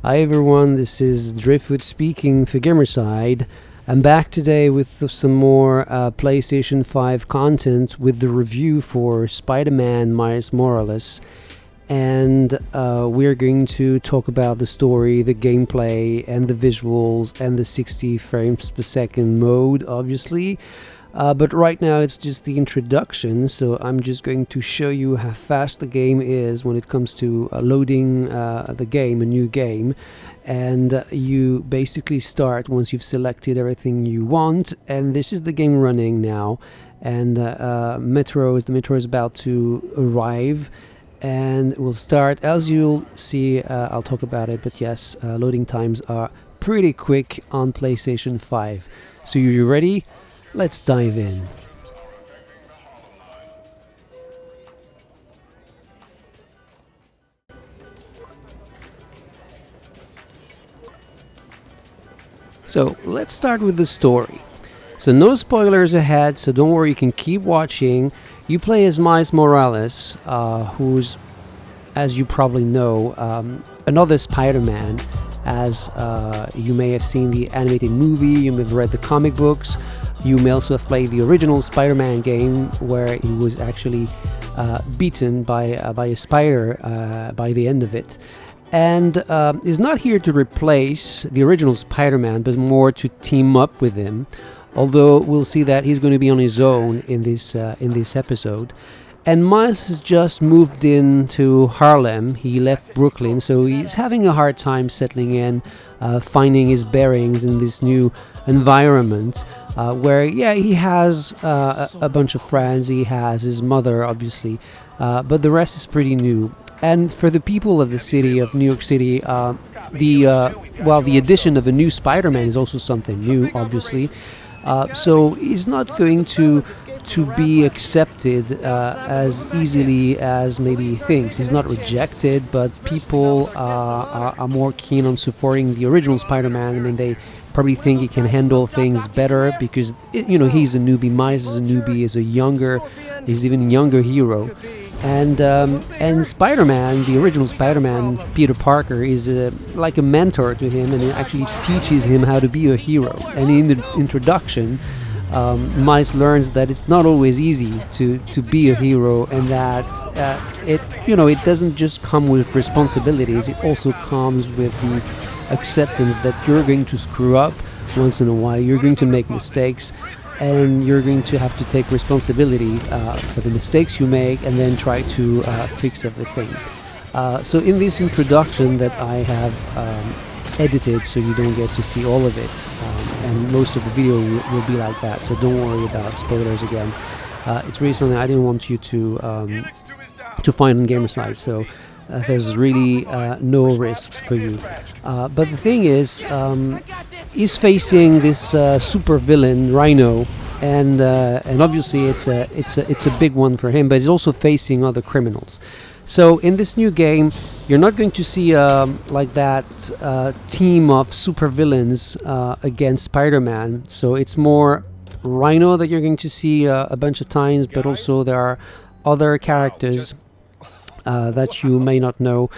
Hi everyone, this is Driftwood speaking for Gamersyde. I'm back today with some more PlayStation 5 content with the review for Spider-Man Miles Morales. And we're going to talk about the story, the gameplay, and the visuals, and the 60 frames per second mode, obviously. But right now it's just the introduction, so I'm just going to show you how fast the game is when it comes to loading the game, a new game. And you basically start once you've selected everything you want, and this is the game running now. And the metro is about to arrive, and we'll start. As you'll see, I'll talk about it, but yes, loading times are pretty quick on PlayStation 5. So you ready? Let's dive in. So let's start with the story. So no spoilers ahead, so don't worry, you can keep watching. You play as Miles Morales, who's, as you probably know, another Spider-Man. As you may have seen the animated movie, you may have read the comic books. You may also have played the original Spider-Man game, where he was actually beaten by a spider by the end of it. And is not here to replace the original Spider-Man, but more to team up with him. Although we'll see that he's going to be on his own in this episode. And Miles has just moved into Harlem. He left Brooklyn, so he's having a hard time settling in, finding his bearings in this new environment, where, yeah, he has a bunch of friends. He has his mother, obviously, but the rest is pretty new. And for the people of the city of New York City, the addition of a new Spider-Man is also something new, obviously. So he's not going to be accepted as easily as maybe he thinks. He's not rejected, but people are more keen on supporting the original Spider-Man. I mean, they probably think he can handle things better because, he's a newbie. Miles is a newbie, he's even younger hero. And Spider-Man, the original Spider-Man, Peter Parker, is like a mentor to him, and it actually teaches him how to be a hero. And in the introduction, Miles learns that it's not always easy to be a hero, and that it doesn't just come with responsibilities. It also comes with the acceptance that you're going to screw up once in a while. You're going to make mistakes. And you're going to have to take responsibility for the mistakes you make, and then try to fix everything. So in this introduction that I have edited, so you don't get to see all of it, and most of the video will be like that, so don't worry about spoilers again. It's really something I didn't want you to find on Gamersyde, so there's really no risks for you. But the thing is, he's facing this super villain Rhino, and obviously it's a big one for him. But he's also facing other criminals. So in this new game, you're not going to see like that team of super villains against Spider-Man. So it's more Rhino that you're going to see a bunch of times, but also there are other characters that you may not know.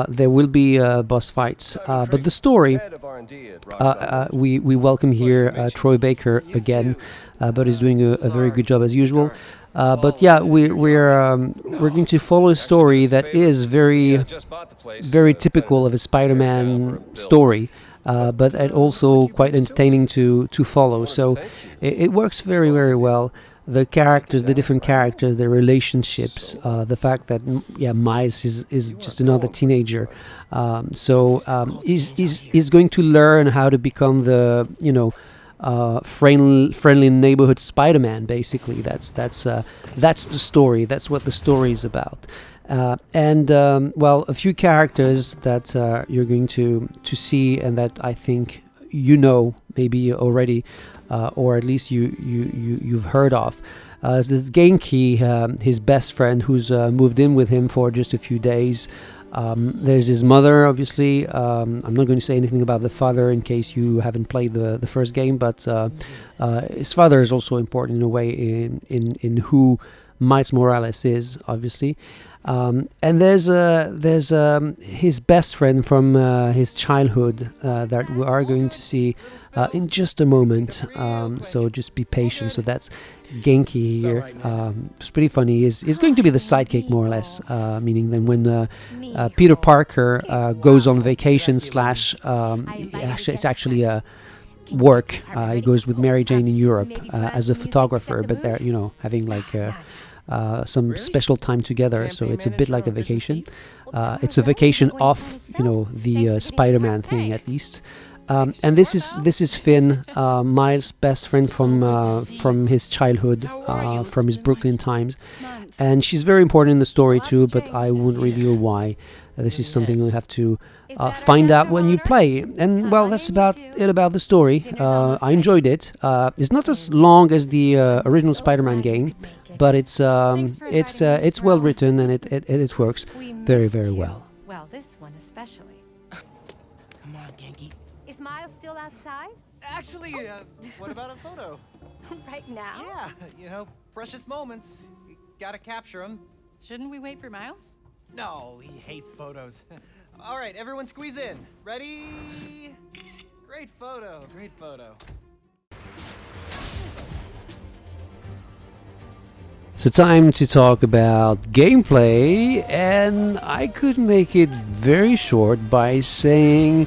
There will be boss fights, but the story, we welcome here Troy Baker again, but he's doing a very good job as usual. But yeah, we're going to follow a story that is very typical of a Spider-Man story. But also quite entertaining to follow. So it works very, very well. The characters, the different characters, their relationships, the fact that Miles is just another teenager, so he's going to learn how to become the friendly neighborhood Spider-Man. Basically, that's the story. That's what the story is about. And a few characters that you're going to see, and that I think maybe already. Or at least you've heard of. This Genki, his best friend, who's moved in with him for just a few days. There's his mother, obviously. I'm not going to say anything about the father in case you haven't played the first game, but his father is also important in a way in who Miles Morales is, obviously. And there's his best friend from his childhood that we are going to see in just a moment. So just be patient. So that's Genki here. It's pretty funny. He's going to be the sidekick, more or less, meaning that when Peter Parker goes on vacation slash it's actually a work. He goes with Mary Jane in Europe as a photographer, but they're having like some special time together, so it's a bit like a vacation. It's a vacation off the Spider-Man thing, at least. And this is Finn, Miles' best friend from his childhood, from his Brooklyn times, and she's very important in the story too, but I won't reveal why. This is something you'll have to find out when you play. And well, that's about it about the story. I enjoyed it. It's not as long as the original Spider-Man game, but it's well written, and it works very, very well. Well, this one especially. Come on, Genki. Is Miles still outside? Actually, what about a photo? Right now? Yeah, precious moments. You gotta capture them. Shouldn't we wait for Miles? No, he hates photos. All right, everyone squeeze in. Ready? Great photo, great photo. So time to talk about gameplay, and I could make it very short by saying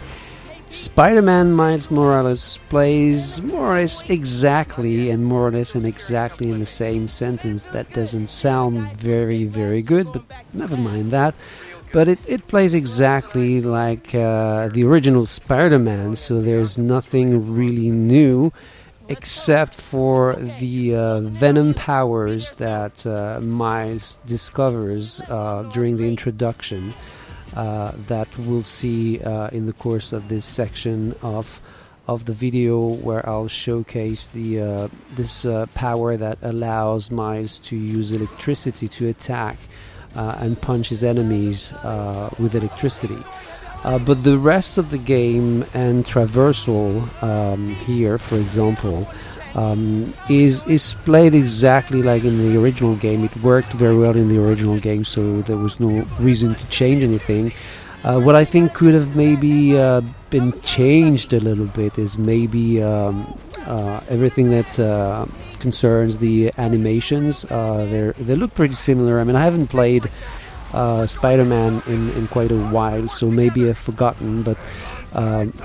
Spider-Man Miles Morales plays more or less exactly in the same sentence. That doesn't sound very, very good, but never mind that. But it plays exactly like the original Spider-Man, so there's nothing really new except for the venom powers that Miles discovers during the introduction. That we'll see in the course of this section of the video, where I'll showcase the this power that allows Miles to use electricity to attack and punch his enemies with electricity. But the rest of the game and traversal here, for example, is played exactly like in the original game. It worked very well in the original game, so there was no reason to change anything. What I think could have maybe been changed a little bit is maybe everything that concerns the animations. They look pretty similar. I mean, I haven't played Spider-Man in quite a while, so maybe I've forgotten, but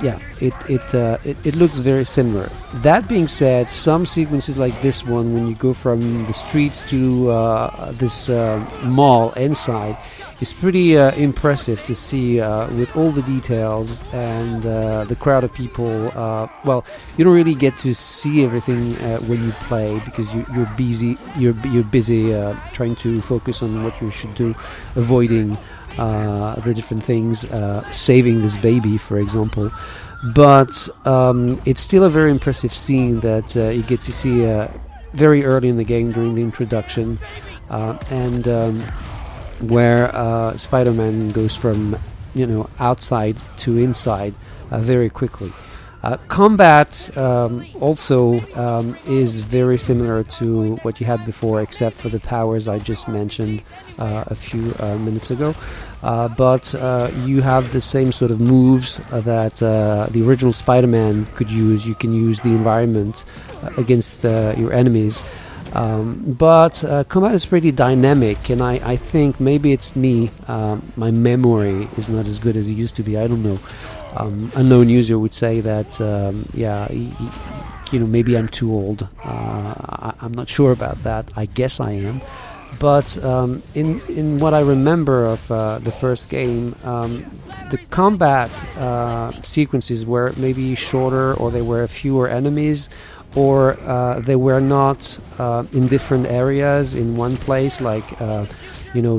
yeah, it looks very similar. That being said, some sequences like this one, when you go from the streets to this mall inside, is pretty impressive to see with all the details and the crowd of people. Well, you don't really get to see everything when you play, because you're busy trying to focus on what you should do, avoiding the different things, saving this baby, for example. But it's still a very impressive scene that you get to see very early in the game during the introduction, and where Spider-Man goes from outside to inside very quickly. Combat also is very similar to what you had before, except for the powers I just mentioned a few minutes ago. But you have the same sort of moves that the original Spider-Man could use. You can use the environment against your enemies. But combat is pretty dynamic, and I think maybe it's me. My memory is not as good as it used to be. I don't know. Unknown user would say that, maybe I'm too old. I'm not sure about that. I guess I am. But in what I remember of the first game, the combat sequences were maybe shorter, or there were fewer enemies, or they were not in different areas in one place, like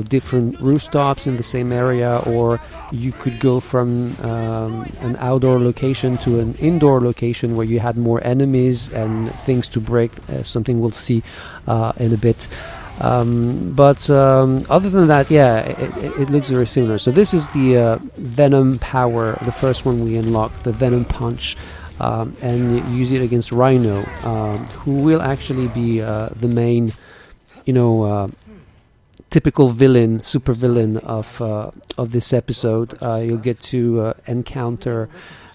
different rooftops in the same area, or you could go from an outdoor location to an indoor location where you had more enemies and things to break, something we'll see in a bit. But other than that, yeah, it looks very similar. So this is the Venom power, the first one we unlock, the Venom Punch, and use it against Rhino, who will actually be the main typical villain, super villain of this episode. You'll get to encounter,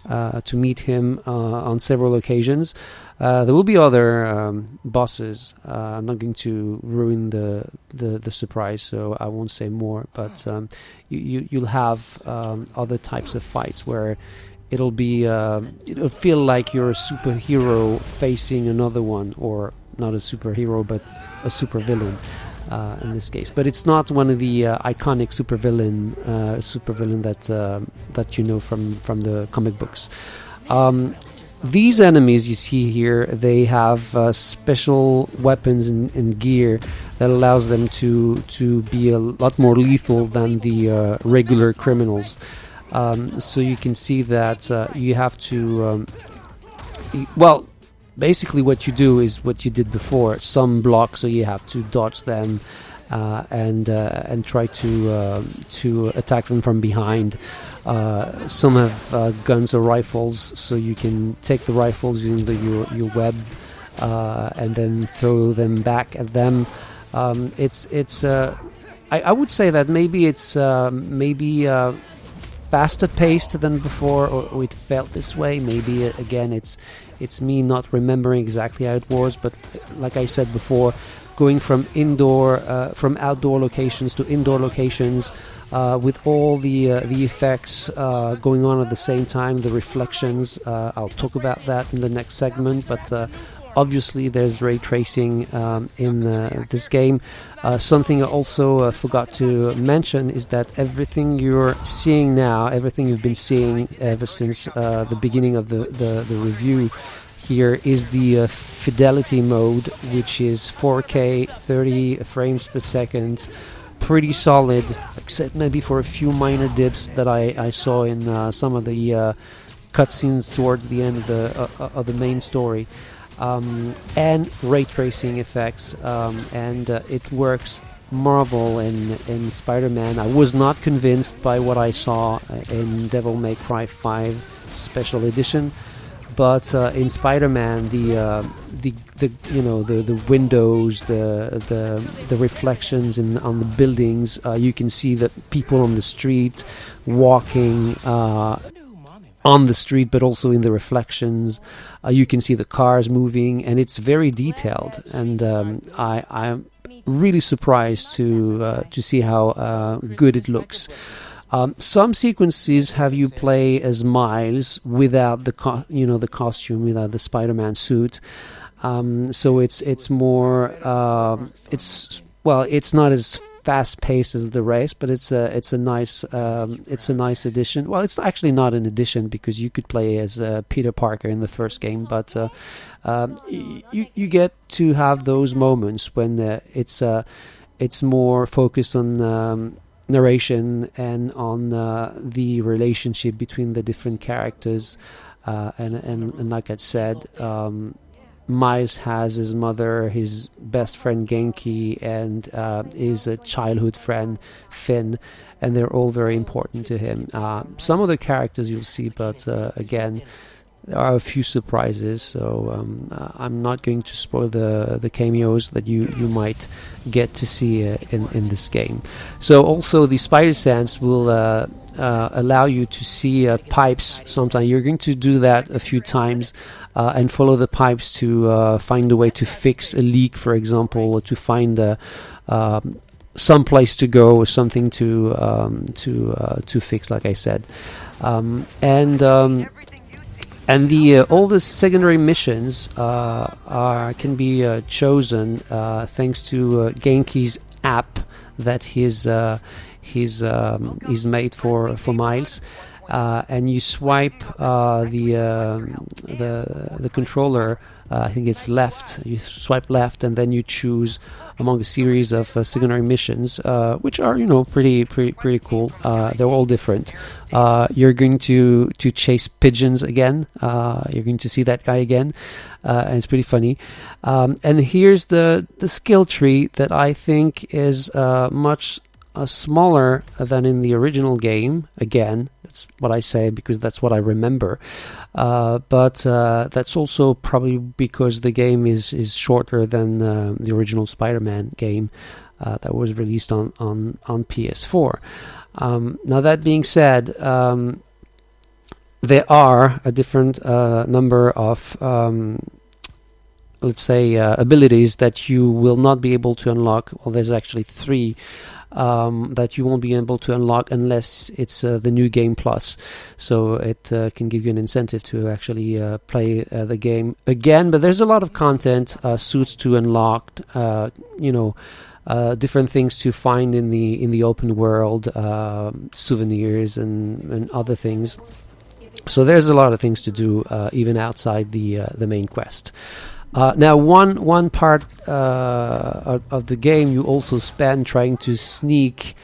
to meet him on several occasions. There will be other bosses. I'm not going to ruin the surprise, so I won't say more. But you'll have other types of fights where it'll feel like you're a superhero facing another one, or not a superhero but a supervillain in this case. But it's not one of the iconic supervillain that you know from the comic books. These enemies you see here, they have special weapons and gear that allows them to be a lot more lethal than the regular criminals. So you can see that you have to... basically what you do is what you did before. Some block, so you have to dodge them and try to attack them from behind. Some have guns or rifles, so you can take the rifles using your web and then throw them back at them. I would say that maybe it's faster paced than before, or it felt this way. Maybe again it's me not remembering exactly how it was, but like I said before, going from outdoor locations to indoor locations with all the effects going on at the same time, the reflections. I'll talk about that in the next segment, but obviously there's ray tracing in this game. Something I also forgot to mention is that everything you're seeing now, everything you've been seeing ever since the beginning of the review here, is the fidelity mode, which is 4K 30 frames per second. Pretty solid, except maybe for a few minor dips that I saw in some of the cutscenes towards the end of the main story. And ray tracing effects, and it works marvel in Spider-Man. I was not convinced by what I saw in Devil May Cry 5 Special Edition, but in Spider-Man, the windows, the reflections on the buildings, you can see the people on the street walking on the street, but also in the reflections. You can see the cars moving, and it's very detailed. And I'm really surprised to see how good it looks. Some sequences have you play as Miles without the costume, without the Spider-Man suit. So it's more it's not as fast-paced as the race, but it's a nice addition. Well, it's actually not an addition, because you could play as Peter Parker in the first game, but you get to have those moments when it's more focused on narration and on the relationship between the different characters, and like I said, Miles has his mother, his best friend Genki, and his childhood friend Finn, and they're all very important to him. Some other characters you'll see, but again, there are a few surprises, so I'm not going to spoil the cameos that you might get to see in this game. So also the spider sense will allow you to see pipes. Sometimes you're going to do that a few times and follow the pipes to find a way to fix a leak, for example, or to find some place to go, or something to fix, like I said, and all the secondary missions can be chosen thanks to Genki's app that he's made for Miles, and you swipe the controller. I think it's left. You swipe left, and then you choose among a series of secondary missions, which are pretty cool. They're all different. You're going to chase pigeons again. You're going to see that guy again, and it's pretty funny. And here's the skill tree that I think is much smaller than in the original game. Again, that's what I say because that's what I remember. But that's also probably because the game is shorter than the original Spider-Man game that was released on PS4. Now that being said, there are a different number of let's say abilities that you will not be able to unlock. Well, there's actually 3 that you won't be able to unlock unless it's the new game plus. So it can give you an incentive to actually play the game again. But there's a lot of content, suits to unlock, different things to find in the open world, souvenirs and other things. So there's a lot of things to do even outside the main quest. Now, one part of the game you also spend trying to sneak,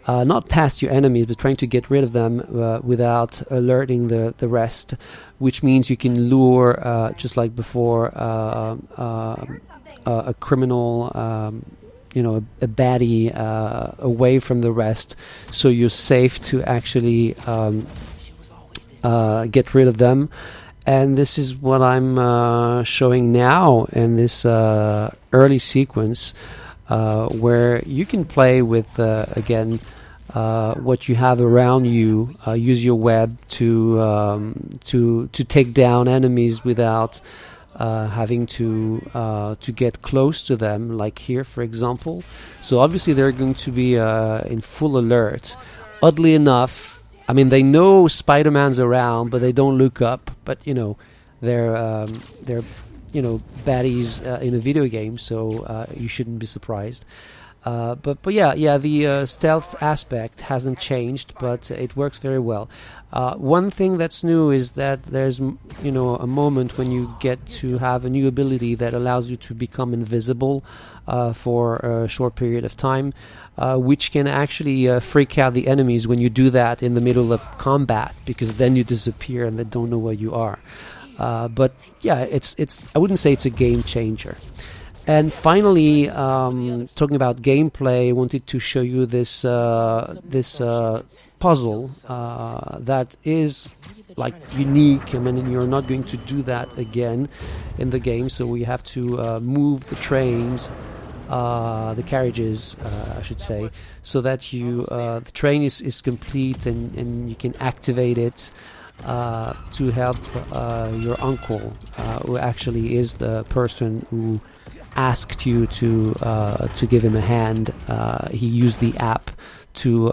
not past your enemies, but trying to get rid of them without alerting the rest, which means you can lure, just like before, a criminal, a baddie away from the rest, so you're safe to actually get rid of them. And this is what I'm showing now in this early sequence, where you can play with again what you have around you. Use your web to take down enemies without having to get close to them, like here, for example. So obviously they're going to be in full alert. Oddly enough, I mean, they know Spider-Man's around, but they don't look up. But they're baddies in a video game, so you shouldn't be surprised. But yeah, the stealth aspect hasn't changed, but it works very well. One thing that's new is that there's a moment when you get to have a new ability that allows you to become invisible for a short period of time, which can actually freak out the enemies when you do that in the middle of combat, because then you disappear and they don't know where you are. But yeah, it's I wouldn't say it's a game changer. And finally, talking about gameplay, I wanted to show you this puzzle that is like unique. I mean, you're not going to do that again in the game, so we have to move the trains, the carriages, I should say, so that the train is complete and you can activate it to help your uncle, who actually is the person who asked you to give him a hand. He used the app to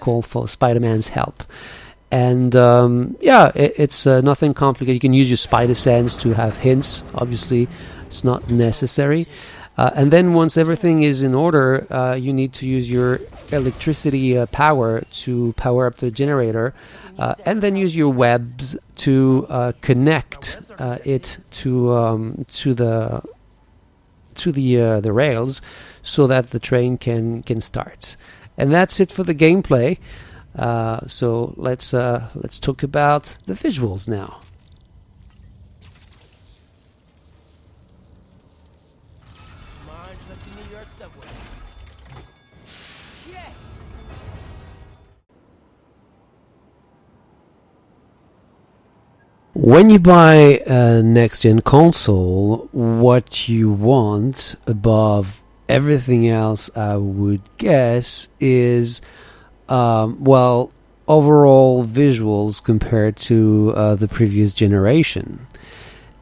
call for Spider-Man's help. And it's nothing complicated. You can use your spider sense to have hints. Obviously, it's not necessary. And then once everything is in order, you need to use your electricity power to power up the generator, and then use your webs to connect it to the rails, so that the train can start. And that's it for the gameplay. So let's talk about the visuals now. When you buy a next-gen console, what you want above everything else, I would guess, is overall visuals compared to the previous generation.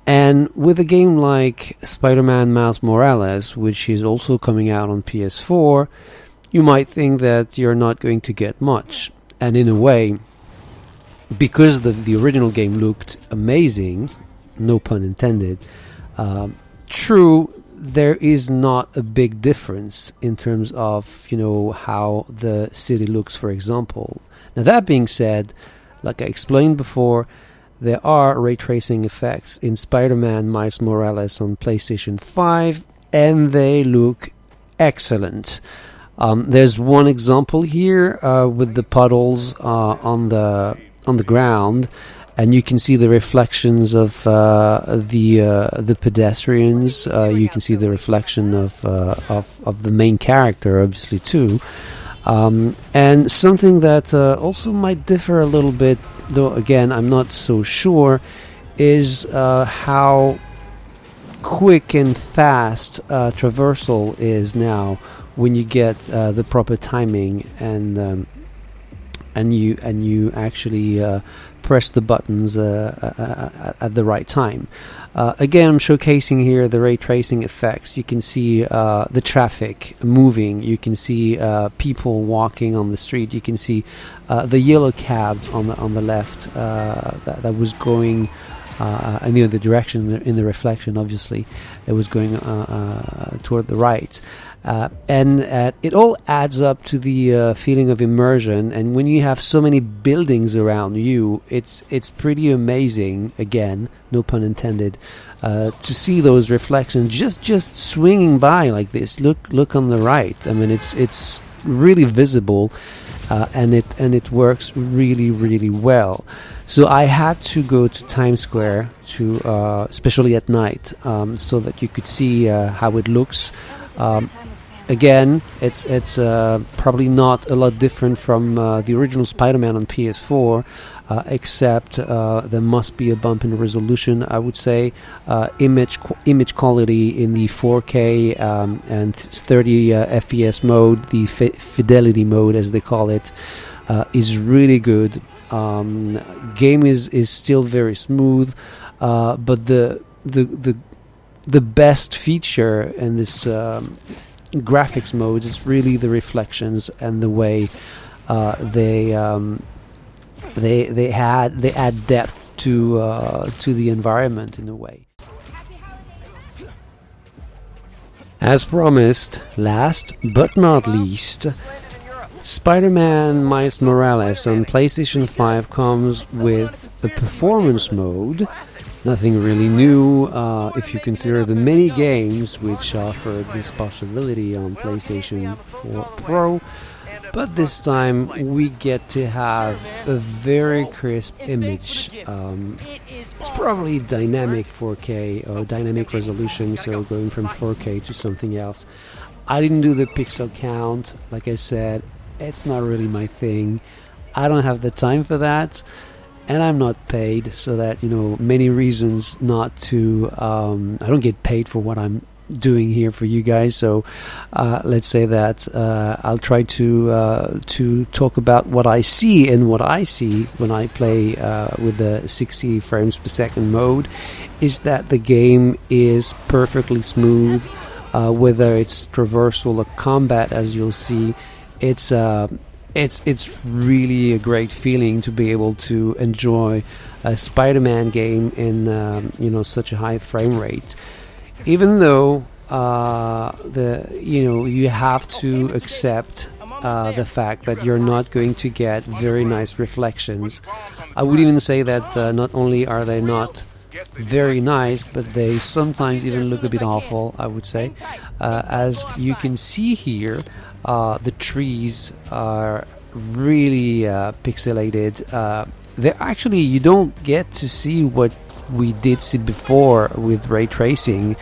And with a game like Spider-Man Miles Morales, which is also coming out on PS4, you might think that you're not going to get much. And in a way, because the original game looked amazing, no pun intended, true, there is not a big difference in terms of how the city looks, for example. Now, that being said, like I explained before, there are ray tracing effects in Spider-Man Miles Morales on PlayStation 5, and they look excellent. There's one example here with the puddles on the ground, and you can see the reflections of the pedestrians. You can see the reflection of the main character, obviously, too. And something that also might differ a little bit, though again I'm not so sure, is how quick and fast traversal is now when you get the proper timing and you actually press the buttons at the right time. Again, I'm showcasing here the ray tracing effects. You can see the traffic moving. You can see people walking on the street. You can see the yellow cab on the left that was going in the other direction in the reflection. Obviously, it was going toward the right. And it all adds up to the feeling of immersion. And when you have so many buildings around you, it's pretty amazing. Again, no pun intended, to see those reflections just swinging by like this. Look on the right. I mean, it's really visible, and it works really well. So I had to go to Times Square to, especially at night, so that you could see how it looks. Again, it's probably not a lot different from the original Spider-Man on PS4, except there must be a bump in resolution. I would say image quality in the 4K and 30 FPS mode, the fidelity mode as they call it, is really good. Game is still very smooth, but the best feature in this graphics mode is really the reflections and the way they add depth to the environment in a way. As promised, last but not least, Spider-Man Miles Morales on PlayStation 5 comes with a performance mode. Nothing really new if you consider the many games which offer this possibility on PlayStation 4 Pro, but this time we get to have a very crisp image. It's probably dynamic 4K or dynamic resolution, so going from 4K to something else. I didn't do the pixel count, like I said, it's not really my thing. I don't have the time for that. And I'm not paid, so that, many reasons not to, I don't get paid for what I'm doing here for you guys, so let's say that I'll try to talk about what I see, and what I see when I play with the 60 frames per second mode is that the game is perfectly smooth, whether it's traversal or combat. As you'll see, it's really a great feeling to be able to enjoy a Spider-Man game in such a high frame rate. Even though you have to accept the fact that you're not going to get very nice reflections. I would even say that not only are they not very nice, but they sometimes even look a bit awful, I would say. As you can see here, the trees are really pixelated. They're actually, you don't get to see what we did see before with ray tracing.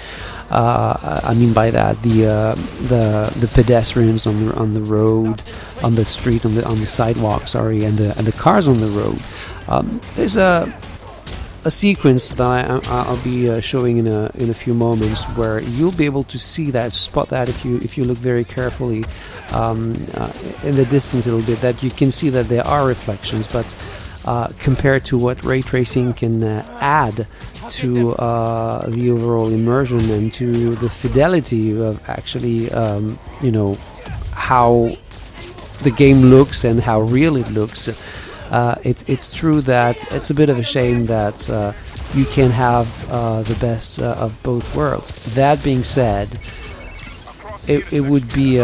I mean by that the pedestrians on the road, on the street, on the sidewalk, sorry, and the cars on the road. There's a sequence that I'll be showing in a few moments, where you'll be able to see that, spot that if you look very carefully in the distance a little bit, that you can see that there are reflections, but compared to what ray tracing can add to the overall immersion and to the fidelity of actually how the game looks and how real it looks. It's true that it's a bit of a shame that you can have the best of both worlds. That being said, it would be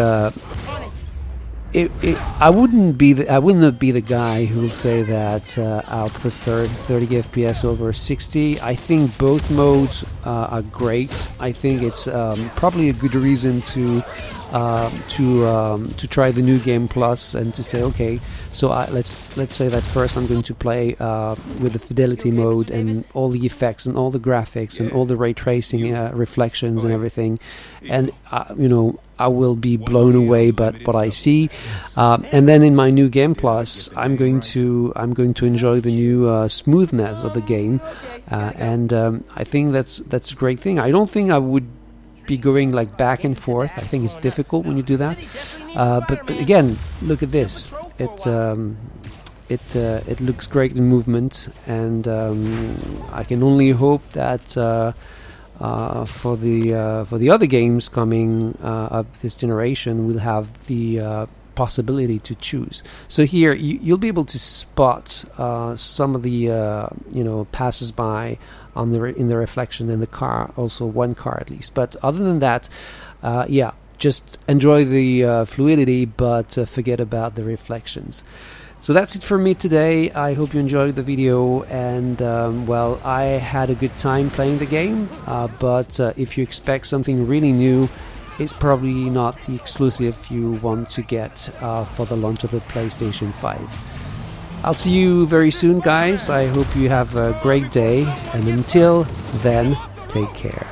I wouldn't be the guy who will say that I'll prefer 30 FPS over 60. I think both modes are great. I think it's probably a good reason to try the new game plus, and to say, okay, so let's say that first I'm going to play with the fidelity mode and all the effects and all the graphics and all the ray tracing reflections and everything, and I will be blown away by what I see. And then in my new Game Plus, I'm going to enjoy the new smoothness of the game, and I think that's a great thing. I don't think I would be going like back and forth. I think it's difficult when you do that. But again, look at this. It looks great in movement, and I can only hope that for the other games coming of this generation, we'll have the possibility to choose. So here you'll be able to spot some of the passers-by in the reflection in the car, also one car at least. But other than that, yeah, just enjoy the fluidity, but forget about the reflections. So that's it for me today. I hope you enjoyed the video, and well, I had a good time playing the game, but if you expect something really new, it's probably not the exclusive you want to get for the launch of the PlayStation 5. I'll see you very soon, guys. I hope you have a great day, and until then, take care.